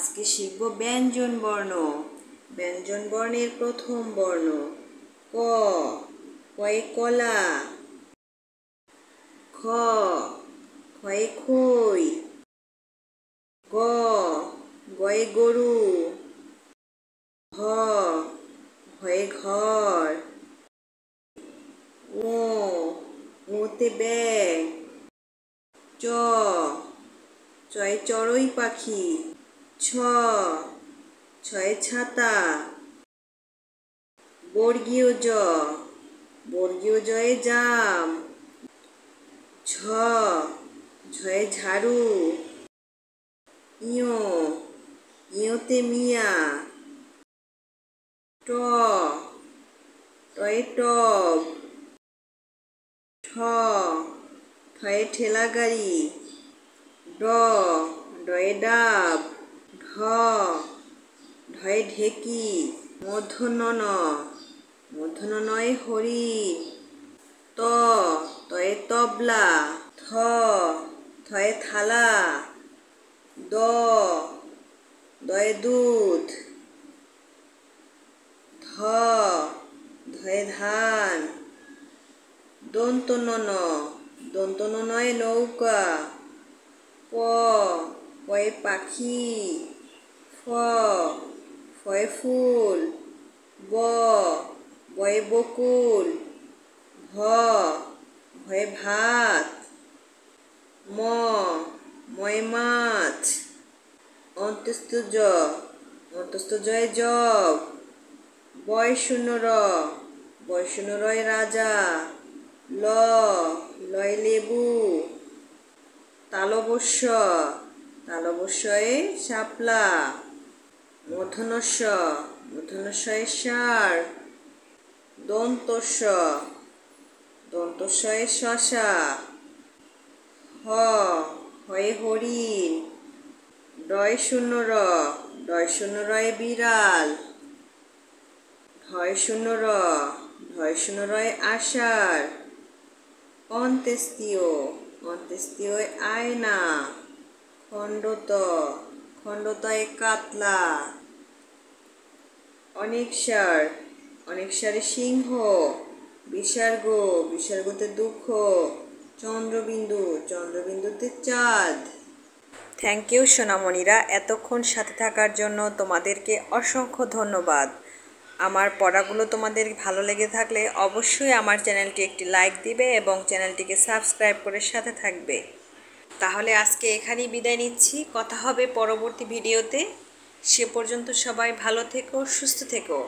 আজকে শিখব ব্যঞ্জন বর্ণ। ব্যঞ্জন বর্ণের প্রথম বর্ণ ক। কয়ে কলা। খ। খয়ে খই। গ। গয়ে গরু। ঘ। ঘয়ে ঘর। ঙ। ঙতে ব্যাঙ। চ। চয়ে চড়ুই পাখি। ছ। ছয়ে ছাতা। বর্গীয় জ। বর্গীয় জয়ে জাম। ঝ। ঝয়ে ঝাড়ু। ইয়। ইয়তে মিয়া। ট। টয়ে টব। ঠ। ঠয়ে ঠেলা গাড়ি। ড। ডয়ে ডাব। ঢ। ঢয়ে ঢেকি। মূর্ধন্য ণ। মূর্ধন্য ণয়ে হরিণ। ত। তয়ে তবলা। থ। থয়ে থালা। দ। দয়ে দুধ। ধ। ধয়ে ধান। দন্ত ন ন। দন্ত ন নয়ে নৌকা। প। পয়ে পাখি। ফ। ফয়ে ফুল। ব। বয়ে বকুল। ভ। ভয়ে ভাত। ম। ময়ে মাছ। অন্তস্থ জ। অন্তস্থ জয়ে জগ। বয় শূন্য র। বয় শূন্য রয়ে রাজা। ল। লয়ে লেবু। তালবস্য। তালবস্যয়ে শাপলা। মূর্ধন্য ষ। মূর্ধন্য ষয়ে ষাঁড়। দন্ত স। দন্ত সয়ে শশা। হ। হয়ে হরিণ। ডয় শূন্য র। ডয় শূন্য রয়ে বিড়াল। ঢয় শূন্য র। ঢয় শূন্য রয়ে আষাঢ়। অন্ত্যেষ্টিয়। অন্ত্যেষ্টিয়য়ে আয়না। খণ্ডত। খণ্ডতয়ে কাতলা। অনেকসার। অনেকসারে সিংহ। বিসর্গ। বিসর্গতে দুঃখ। চন্দ্রবিন্দু। চন্দ্রবিন্দুতে চাঁদ। থ্যাংক ইউ সোনামণিরা, এতক্ষণ সাথে থাকার জন্য তোমাদেরকে অসংখ্য ধন্যবাদ। আমার পড়াগুলো তোমাদের ভালো লেগে থাকলে অবশ্যই আমার চ্যানেলটি একটি লাইক দিবে এবং চ্যানেলটিকে সাবস্ক্রাইব করে সাথে থাকবে। তাহলে আজকে এখানেই বিদায় নিচ্ছি। কথা হবে পরবর্তী ভিডিওতে। সে পর্যন্ত সবাই ভালো থেকো, সুস্থ থেকো।